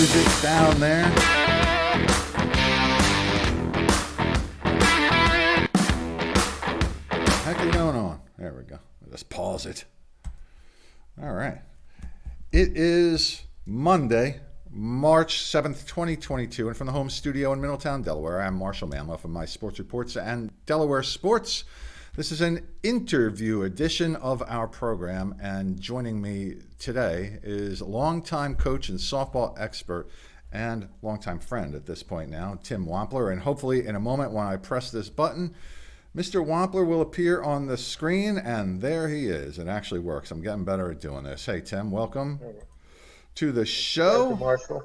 music down there. What the heck is going on? There we go. I'll just pause it. All right. It is Monday, March 7th, 2022, and from the home studio in Middletown, Delaware, I'm Marshal Manlove from My Sports Reports and Delaware Sports. This is an interview edition of our program, and joining me today is longtime coach and softball expert and longtime friend at this point now, Tim Wampler. And hopefully in a moment when I press this button, Mr. Wampler will appear on the screen, and there he is. It actually works. I'm getting better at doing this. Hey, Tim, welcome to the show. Thank you, Marshall.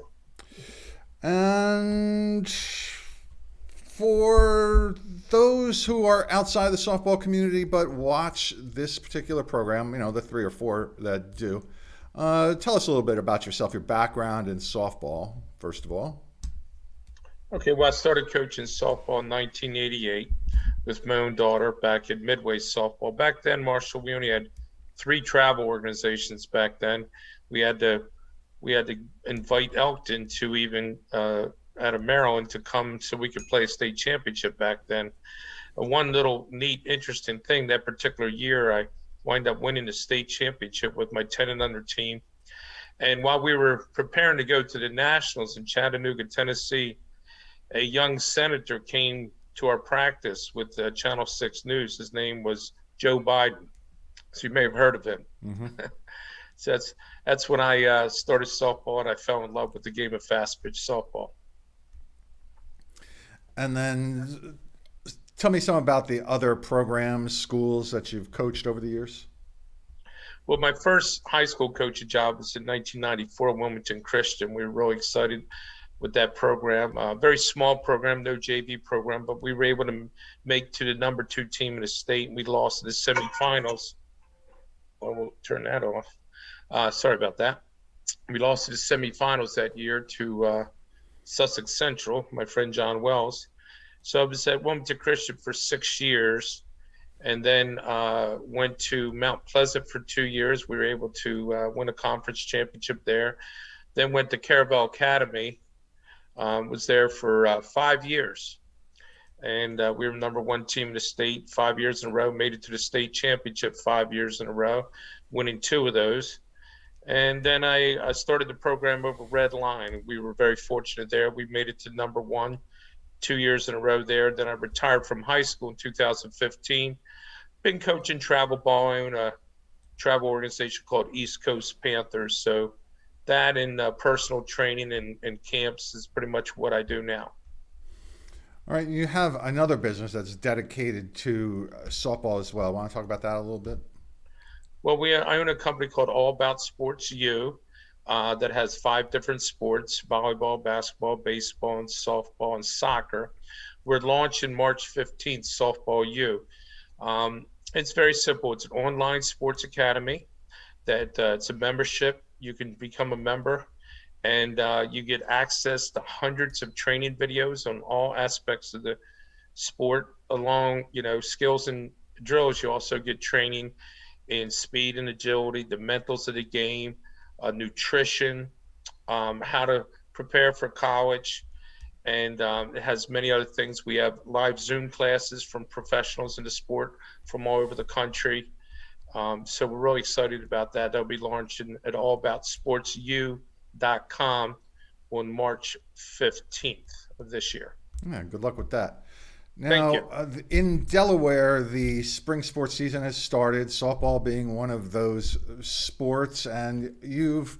And for those who are outside the softball community but watch this particular program, you know, the 3 or 4 that do, tell us a little bit about yourself, your background in softball, first of all. Okay, well, I started coaching softball in 1988 with my own daughter back at Midway Softball. Back then, Marshall, we only had 3 travel organizations back then. We had to invite Elkton to even out of Maryland to come so we could play a state championship back then. One little neat, interesting thing, that particular year, I wind up winning the state championship with my 10 and under team. And while we were preparing to go to the Nationals in Chattanooga, Tennessee, a young senator came to our practice with Channel 6 News. His name was Joe Biden. So you may have heard of him. Mm-hmm. So that's when I started softball, and I fell in love with the game of fast pitch softball. And then tell me some about the other programs, schools that you've coached over the years. Well, my first high school coaching job was in 1994 Wilmington Christian. We were really excited with that program. Very small program, no JV program, but we were able to make to the number 2 team in the state, and we lost in the semifinals. Well, we'll turn that off. Sorry about that. We lost to the semifinals that year to Sussex Central, my friend John Wells. So I was at Wilmington Christian for 6 years, and then went to Mount Pleasant for 2 years. We were able to win a conference championship there. Then went to Caravel Academy, was there for 5 years. And we were number 1 team in the state 5 years in a row, made it to the state championship 5 years in a row, winning 2 of those. And then I started the program over Red Line. We were very fortunate there. We made it to number 1 2 years in a row there. Then I retired from high school in 2015. Been coaching travel ball. I own a travel organization called East Coast Panthers. So that and personal training and camps is pretty much what I do now. All right. You have another business that's dedicated to softball as well. Want to talk about that a little bit? Well, I own a company called All About Sports U that has 5 different sports: volleyball, basketball, baseball, and softball, and soccer. We're launching March 15th, Softball U. It's very simple. It's an online sports academy that it's a membership. You can become a member, and you get access to hundreds of training videos on all aspects of the sport, along, skills and drills. You also get training in speed and agility, the mentals of the game, nutrition, how to prepare for college, and it has many other things. We have live Zoom classes from professionals in the sport from all over the country. So we're really excited about that. That'll be launching at allaboutsportsu.com on March 15th of this year. Yeah, good luck with that. Now, in Delaware, the spring sports season has started, softball being one of those sports, and you've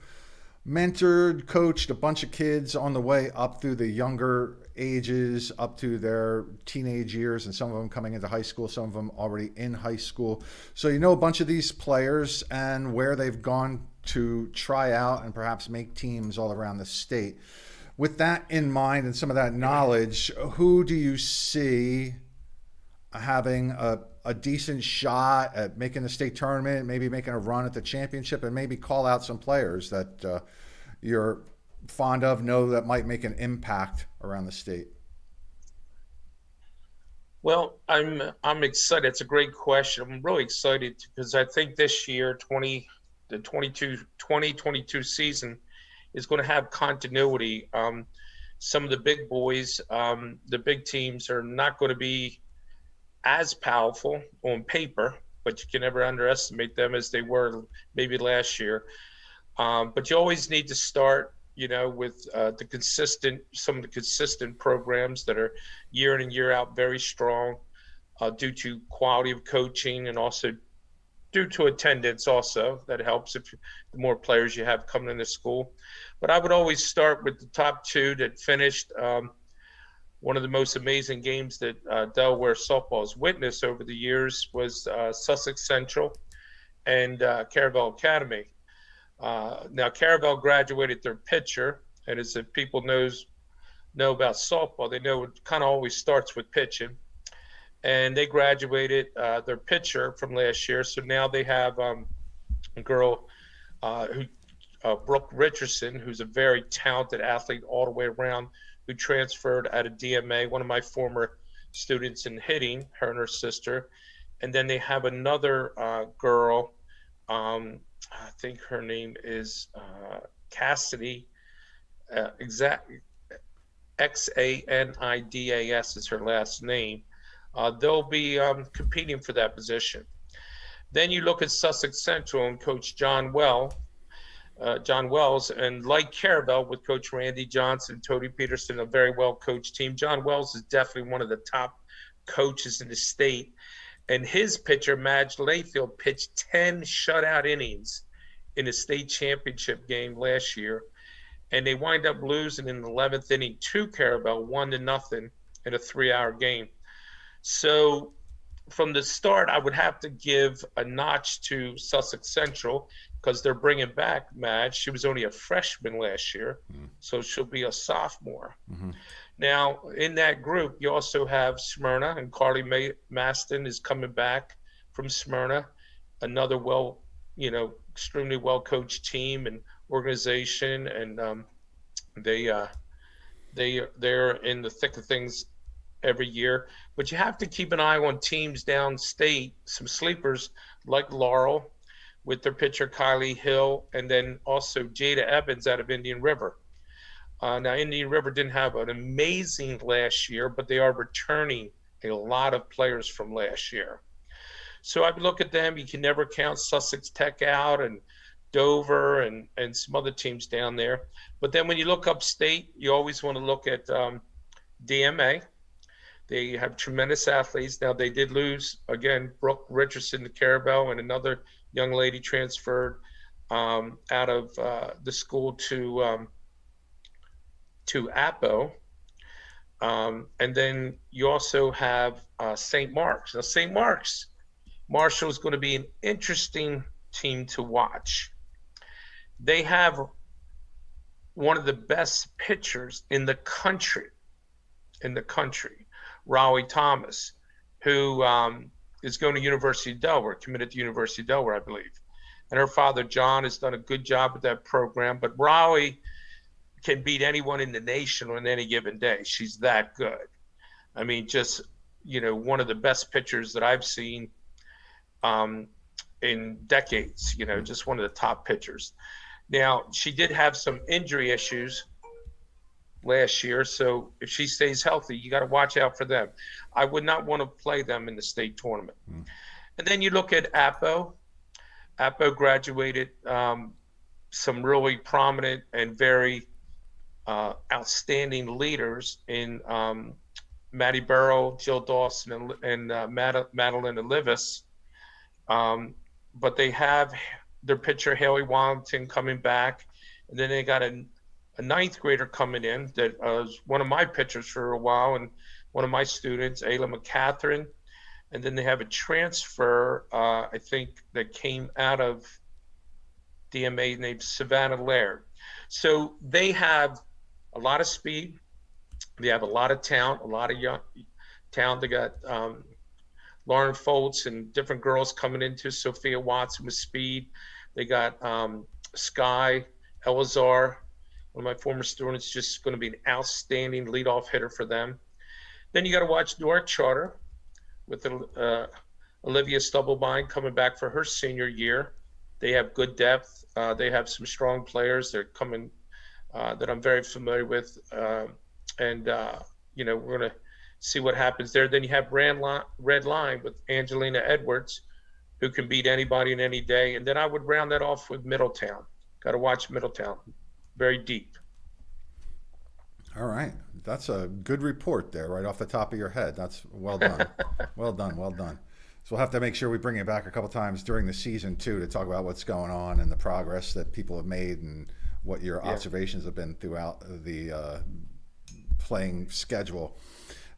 mentored, coached a bunch of kids on the way up through the younger ages, up to their teenage years, and some of them coming into high school, some of them already in high school. So you know a bunch of these players and where they've gone to try out and perhaps make teams all around the state. With that in mind and some of that knowledge, who do you see having a decent shot at making the state tournament, maybe making a run at the championship, and maybe call out some players that you're fond of, know that might make an impact around the state? Well, I'm excited. It's a great question. I'm really excited because I think this year, the 2022 season, is going to have continuity. Some of the big boys, the big teams are not going to be as powerful on paper, but you can never underestimate them as they were maybe last year. But you always need to start, with some of the consistent programs that are year in and year out very strong, due to quality of coaching and also due to attendance. Also, that helps if the more players you have coming into school. But I would always start with the top two that finished. One of the most amazing games that Delaware softball has witnessed over the years was Sussex Central and Caravel Academy. Now, Caravel graduated their pitcher, and as if people know about softball, they know it kind of always starts with pitching. And they graduated their pitcher from last year, so now they have a girl Brooke Richardson, who's a very talented athlete all the way around, who transferred out of DMA, one of my former students in hitting, her and her sister. And then they have another girl, I think her name is Cassidy, Xanidas is her last name. They'll be competing for that position. Then you look at Sussex Central and Coach John Wells, and like Caravel with Coach Randy Johnson, Tony Peterson, a very well-coached team. John Wells is definitely one of the top coaches in the state. And his pitcher, Madge Layfield, pitched 10 shutout innings in the state championship game last year. And they wind up losing in the 11th inning to Caravel, 1-0 in a 3-hour game. So from the start, I would have to give a notch to Sussex Central because they're bringing back Madge. She was only a freshman last year, so she'll be a sophomore. Mm-hmm. Now, in that group, you also have Smyrna, and Carly Maston is coming back from Smyrna, another extremely well-coached team and organization, and they're in the thick of things every year. But you have to keep an eye on teams downstate, some sleepers like Laurel with their pitcher Kylie Hill, and then also Jada Evans out of Indian River. Now, Indian River didn't have an amazing last year, but they are returning a lot of players from last year. So I would look at them. You can never count Sussex Tech out, and Dover and some other teams down there. But then when you look upstate, you always want to look at DMA. They have tremendous athletes. Now, they did lose, again, Brooke Richardson to Caravel, and another young lady transferred out of the school to Appo. And then you also have St. Mark's. Now, St. Mark's, Marshall is going to be an interesting team to watch. They have one of the best pitchers in the country, Raleigh Thomas, who is going to University of Delaware, committed to University of Delaware, I believe. And her father, John, has done a good job with that program. But Raleigh can beat anyone in the nation on any given day. She's that good. I mean, just, one of the best pitchers that I've seen in decades, just one of the top pitchers. Now, she did have some injury issues last year, so if she stays healthy, you got to watch out for them. I would not want to play them in the state tournament. And then you look at Appo. Appo graduated some really prominent and very outstanding leaders in Maddie Burrow, Jill Dawson, and Madeline Olivis. But they have their pitcher, Haley Wallington, coming back. And then they got a ninth grader coming in that was one of my pitchers for a while, and one of my students, Ayla McCatherine. And then they have a transfer, I think, that came out of DMA named Savannah Laird. So they have a lot of speed. They have a lot of talent, a lot of young talent. They got Lauren Foltz and different girls coming into Sophia Watson with speed. They got Sky Elazar, one of my former students, just going to be an outstanding leadoff hitter for them. Then you got to watch Newark Charter with Olivia Stubblebine coming back for her senior year. They have good depth. They have some strong players. They're coming that I'm very familiar with, and we're gonna see what happens there. Then you have Red Line with Angelina Edwards, who can beat anybody in any day. And then I would round that off with Middletown. Got to watch Middletown. Very deep. All right. That's a good report there, right off the top of your head. That's well done. Well done. Well done. So we'll have to make sure we bring it back a couple times during the season, too, to talk about what's going on and the progress that people have made and what your observations have been throughout the playing schedule.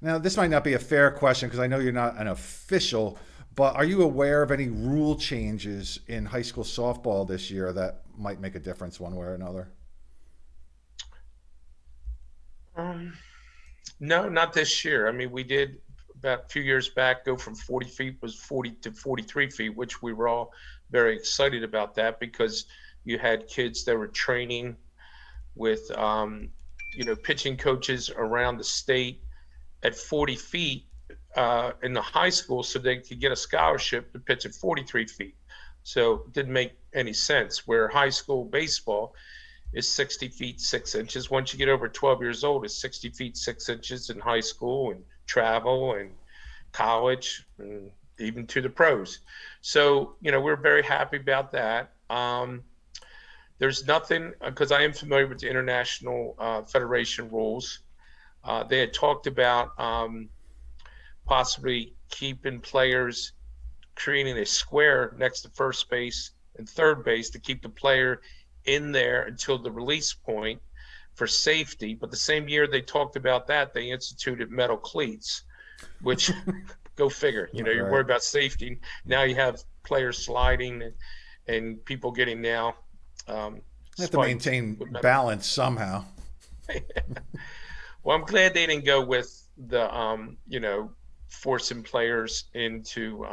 Now, this might not be a fair question because I know you're not an official, but are you aware of any rule changes in high school softball this year that might make a difference one way or another? No, not this year. I mean, we did about a few years back go from 40 feet was 40 to 43 feet, which we were all very excited about that because you had kids that were training with, pitching coaches around the state at 40 feet in the high school so they could get a scholarship to pitch at 43 feet. So it didn't make any sense where high school baseball is 60 feet 6 inches. Once you get over 12 years old, it's 60 feet 6 inches in high school and travel and college and even to the pros. So, we're very happy about that. There's nothing, because I am familiar with the International Federation rules. They had talked about possibly keeping players, creating a square next to first base and third base to keep the player in there until the release point for safety. But the same year they talked about that, they instituted metal cleats, which go figure. You're worried about safety. Now you have players sliding and people getting now. You have to maintain balance somehow. Well, I'm glad they didn't go with the, forcing players into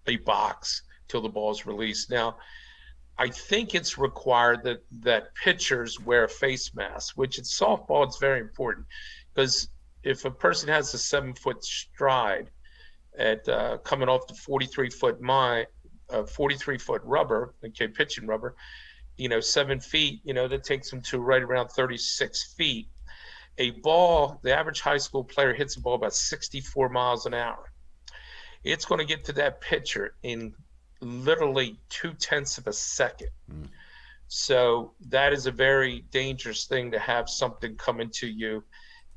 a box till the ball's released. Now, I think it's required that pitchers wear a face mask, which in softball it's very important because if a person has a 7-foot stride at coming off the 43-foot 43-foot rubber, okay, pitching rubber, 7 feet, that takes them to right around 36 feet. A ball, the average high school player hits a ball about 64 miles an hour. It's going to get to that pitcher in literally 0.2 of a second. So that is a very dangerous thing to have something come into you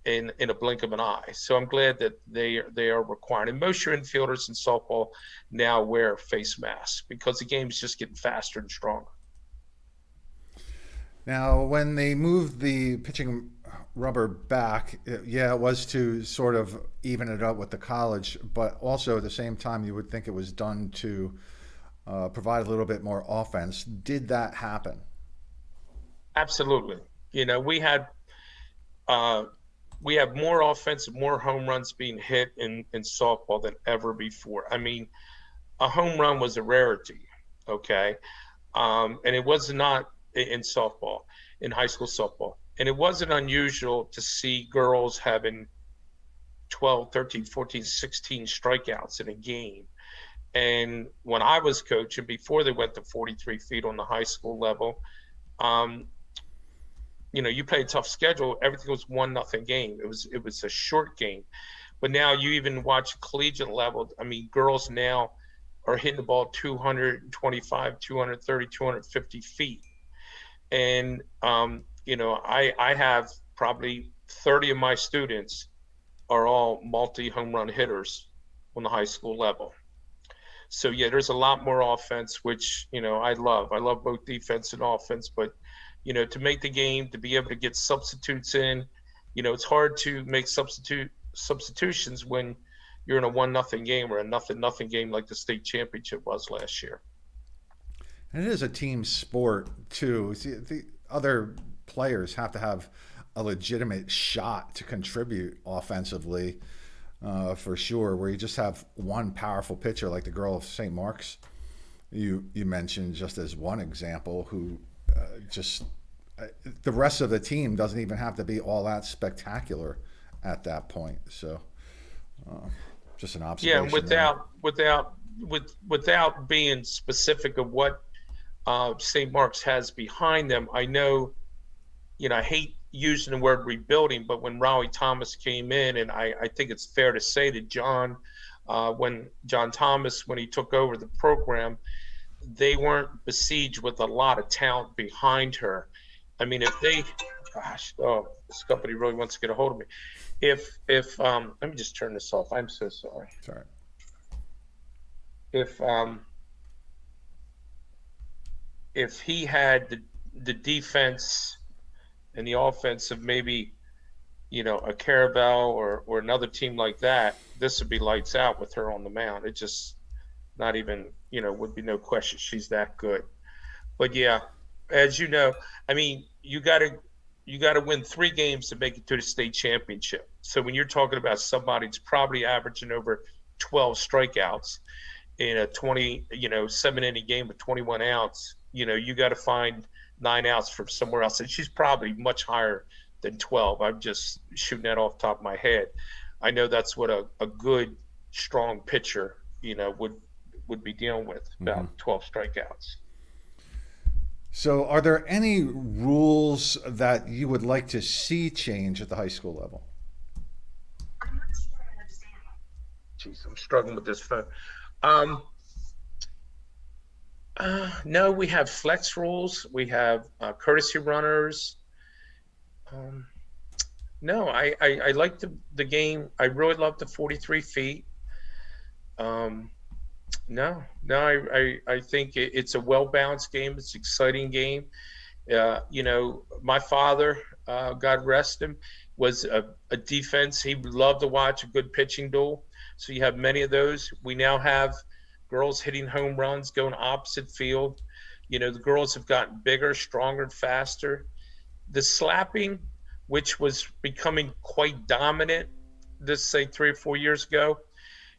in a blink of an eye. So I'm glad that they are required. And most your infielders in softball now wear face masks because the game's just getting faster and stronger. Now, when they moved the pitching rubber back, it was to sort of even it up with the college, but also at the same time, you would think it was done to provide a little bit more offense. Did that happen? Absolutely. We had more offense, more home runs being hit in softball than ever before. I mean, a home run was a rarity, okay? And it was not in softball, in high school softball. And it wasn't unusual to see girls having 12, 13, 14, 16 strikeouts in a game. And when I was coaching, before they went to 43 feet on the high school level, you played a tough schedule. Everything was 1-0 game. It was a short game. But now you even watch collegiate level. I mean, girls now are hitting the ball 225, 230, 250 feet. And, I have probably 30 of my students are all multi-home run hitters on the high school level. So, yeah, there's a lot more offense, which, I love. I love both defense and offense. But, to make the game, to be able to get substitutes in, it's hard to make substitutions when you're in a 1-0 game or a 0-0 game like the state championship was last year. And it is a team sport, too. See, the other players have to have a legitimate shot to contribute offensively, for sure, where you just have one powerful pitcher like the girl of St. Mark's you mentioned just as one example who the rest of the team doesn't even have to be all that spectacular at that point. So just an observation. Yeah, without being specific of what St. Mark's has behind them, I know I hate using the word rebuilding, but when Raleigh Thomas came in, and I think it's fair to say that when John Thomas, when he took over the program, they weren't besieged with a lot of talent behind her. I mean, this company really wants to get a hold of me. If let me just turn this off. I'm so sorry. Sorry. If he had the defense and the offense of maybe, a Carabao or another team like that, this would be lights out with her on the mound. It just not even, would be no question she's that good. But yeah, as you know, I mean, you got to win 3 games to make it to the state championship. So when you're talking about somebody that's probably averaging over 12 strikeouts in a 7-inning game with 21 outs, you got to find 9 outs from somewhere else. And she's probably much higher than 12. I'm just shooting that off the top of my head. I know that's what a good, strong pitcher, would be dealing with, about 12 strikeouts. So are there any rules that you would like to see change at the high school level? I'm not sure I understand. Jeez, I'm struggling with this phone. No, we have flex rules. We have courtesy runners. No, I like the game. I really love the 43 feet. No, I think it's a well-balanced game. It's an exciting game. My father, God rest him, was a defense. He would love to watch a good pitching duel. So you have many of those. We now have girls hitting home runs, going opposite field. The girls have gotten bigger, stronger, and faster. The slapping, which was becoming quite dominant, say 3 or 4 years ago,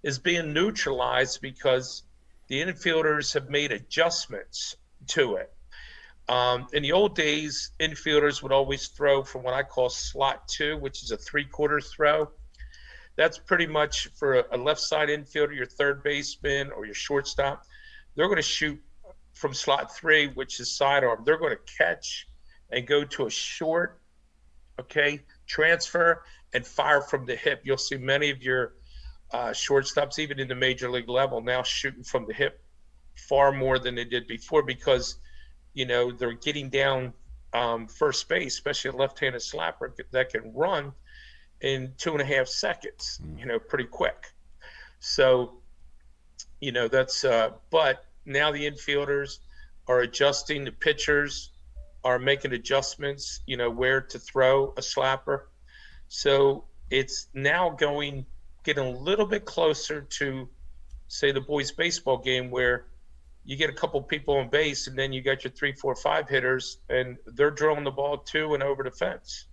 is being neutralized because the infielders have made adjustments to it. In the old days, infielders would always throw from what I call slot 2, which is a 3/4 throw. That's pretty much for a left side infielder, your third baseman or your shortstop. They're going to shoot from slot 3, which is sidearm. They're going to catch and go to a short, transfer and fire from the hip. You'll see many of your shortstops, even in the major league level, now shooting from the hip far more than they did before because, they're getting down first base, especially a left-handed slapper that can run in 2.5 seconds, pretty quick. So, that's, but now the infielders are adjusting, the pitchers are making adjustments, where to throw a slapper. So it's now getting a little bit closer to, say, the boys' baseball game where you get a couple people on base and then you got your 3, 4, 5 hitters and they're drilling the ball to and over the fence.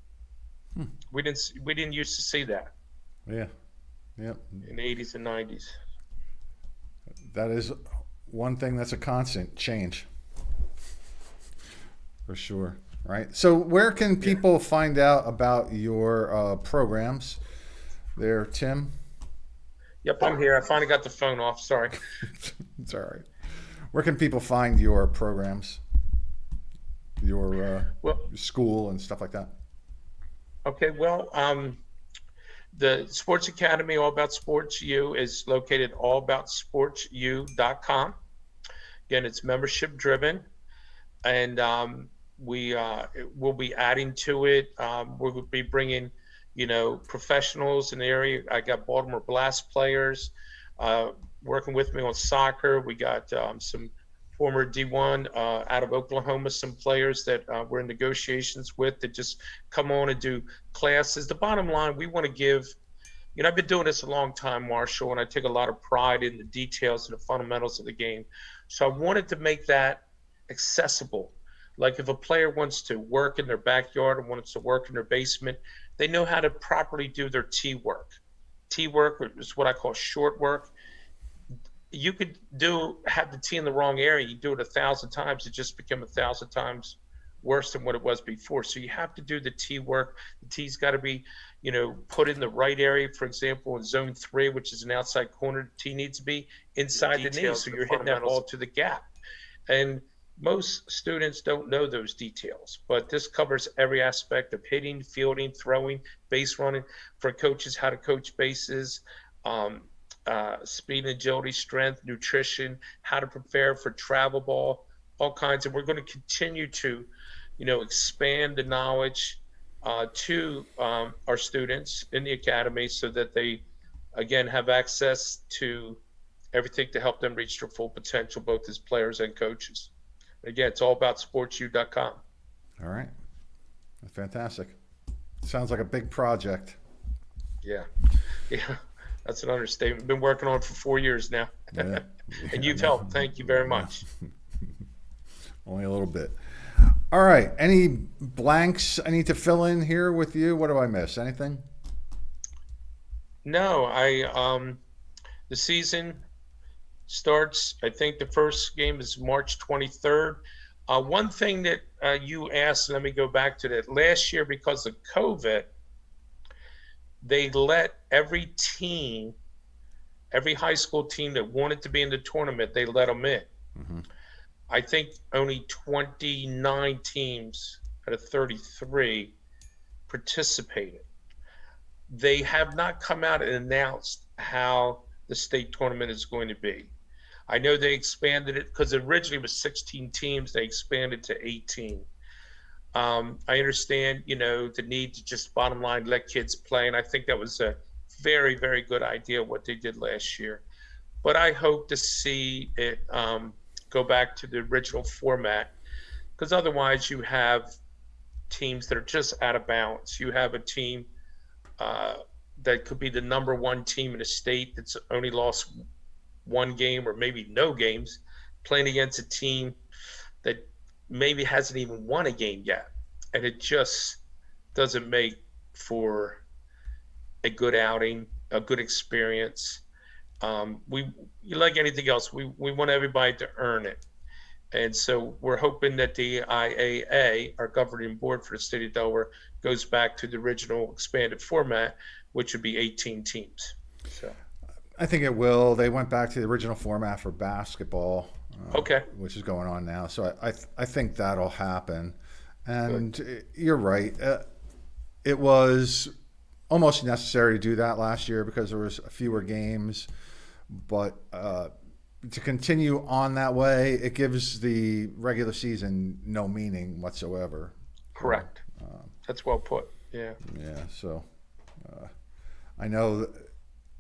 We didn't used to see that. Yeah. Yep. In the 80s and 90s. That is one thing that's a constant change. For sure. Right. So where can people find out about your programs there, Tim? Yep, I'm here. I finally got the phone off. Sorry. It's all right. Where can people find your programs, your school and stuff like that? Okay, well, the Sports Academy, All About Sports U, is located at allaboutsportsu.com. Again, it's membership driven, and we will be adding to it. We'll be bringing, professionals in the area. I got Baltimore Blast players working with me on soccer. We got some former D1 out of Oklahoma, some players that we're in negotiations with that just come on and do classes. The bottom line, we want to give, I've been doing this a long time, Marshall, and I take a lot of pride in the details and the fundamentals of the game. So I wanted to make that accessible. Like if a player wants to work in their backyard or wants to work in their basement, they know how to properly do their tee work. Tee work is what I call short work. You could have the tee in the wrong area. You do it 1,000 times, it just became 1,000 times worse than what it was before. So you have to do the tee work. The tee's got to be, put in the right area. For example, in zone 3, which is an outside corner, the tee needs to be inside the knee, so you're hitting that ball to the gap. And most students don't know those details, but this covers every aspect of hitting, fielding, throwing, base running, for coaches, how to coach bases, um, speed, agility, strength, nutrition, how to prepare for travel ball, all kinds. And we're going to continue to, expand the knowledge to our students in the academy so that they, again, have access to everything to help them reach their full potential, both as players and coaches. Again, it's all about sportsu.com. All right. Fantastic. Sounds like a big project. Yeah. Yeah. That's an understatement. Been working on it for 4 years now. Yeah. And you've helped. Thank you very much. Only a little bit. All right. Any blanks I need to fill in here with you? What do I miss? Anything? No, the season starts, I think the first game is March 23rd. One thing that you asked, let me go back to that. Last year, because of COVID, they let every team, every high school team that wanted to be in the tournament, they let them in. Mm-hmm. I think only 29 teams out of 33 participated. They have not come out and announced how the state tournament is going to be. I know they expanded it because originally it was 16 teams. They expanded to 18. I understand, the need to just bottom line let kids play, and I think that was a very, very good idea what they did last year. But I hope to see it go back to the original format, because otherwise you have teams that are just out of balance. You have a team that could be the number one team in the state that's only lost one game or maybe no games, playing against a team that maybe hasn't even won a game yet. And it just doesn't make for a good outing, a good experience. Like anything else, we want everybody to earn it. And so we're hoping that the IAA, our governing board for the state of Delaware, goes back to the original expanded format, which would be 18 teams. So I think it will. They went back to the original format for basketball, okay, which is going on now. So I think that'll happen. And you're right. It was almost necessary to do that last year because there was fewer games. But to continue on that way, it gives the regular season no meaning whatsoever. Correct. That's well put. Yeah. Yeah. So I know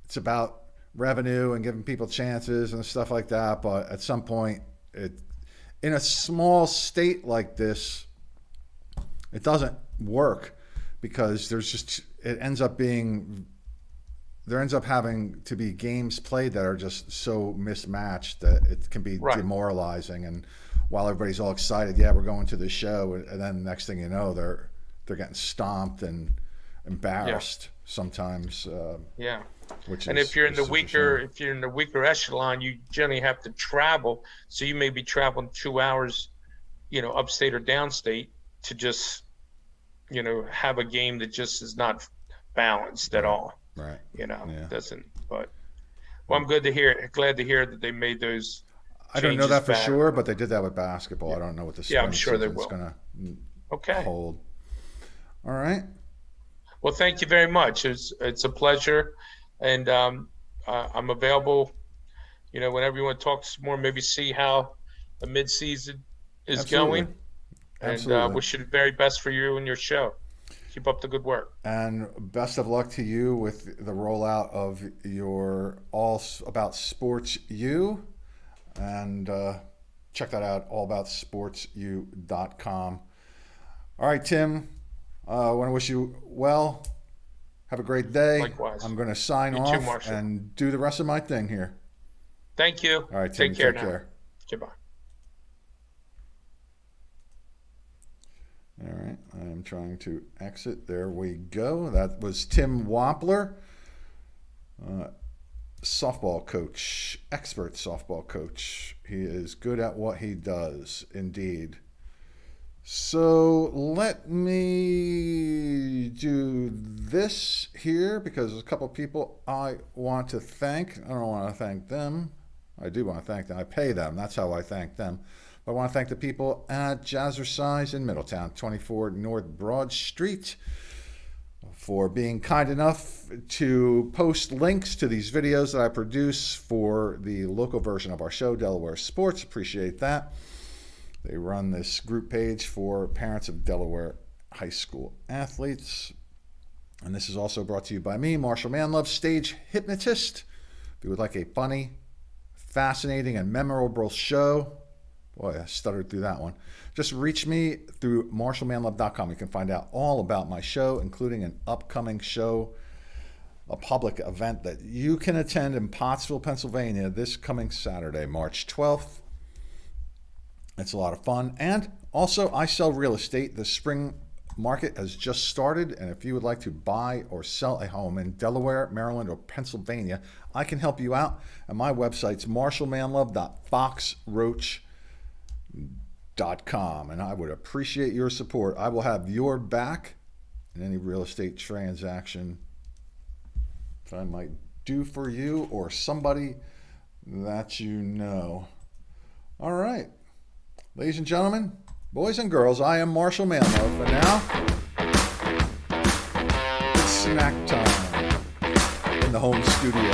it's about revenue and giving people chances and stuff like that, but at some point, in a small state like this, it doesn't work because there ends up having to be games played that are just so mismatched that it can be demoralizing. And while everybody's all excited, yeah, we're going to the show, and then the next thing you know, they're getting stomped and embarrassed sometimes. Yeah. And if you're in the weaker echelon, you generally have to travel. So you may be traveling 2 hours, upstate or downstate to just, have a game that just is not balanced at all. Right. Doesn't. But I'm glad to hear that they made those. I don't know that for sure, but they did that with basketball. Yeah. I don't know what the spring I'm sure they will. It's going to hold. All right. Well, thank you very much. It's a pleasure, and I'm available. Whenever you want to talk some more, maybe see how the mid-season is going. And wish you the very best for you and your show. Keep up the good work. And best of luck to you with the rollout of your All About Sports U. And check that out, allaboutsportsu.com. All right, Tim, I want to wish you well. Have a great day. Likewise. I'm going to sign off and do the rest of my thing here. Thank you. All right, Tim, take care. Goodbye. All right, I am trying to exit. There we go. That was Tim Wampler, softball coach, expert softball coach. He is good at what he does, indeed. So let me do this here because there's a couple of people I want to thank. I don't want to thank them. I do want to thank them. I pay them. That's how I thank them. I want to thank the people at Jazzercise in Middletown, 24 North Broad Street, for being kind enough to post links to these videos that I produce for the local version of our show, Delaware Sports. Appreciate that. They run this group page for parents of Delaware high school athletes. And this is also brought to you by me, Marshal Manlove, stage hypnotist. If you would like a funny, fascinating, and memorable show, boy, I stuttered through that one. Just reach me through marshalmanlove.com. You can find out all about my show, including an upcoming show, a public event that you can attend in Pottsville, Pennsylvania this coming Saturday, March 12th. It's a lot of fun. And also, I sell real estate. The spring market has just started, and if you would like to buy or sell a home in Delaware, Maryland, or Pennsylvania, I can help you out. And my website's marshalmanlove.foxroach.com, and I would appreciate your support. I will have your back in any real estate transaction that I might do for you or somebody that you know. All right, ladies and gentlemen, boys and girls, I am Marshal Manlove, and now it's snack time in the home studio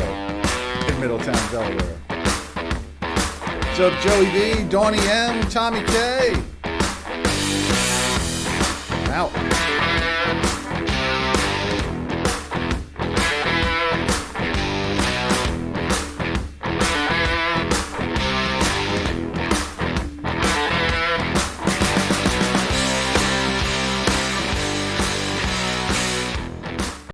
in Middletown, Delaware. What's up, Joey D, Donnie M, Tommy K? I'm out.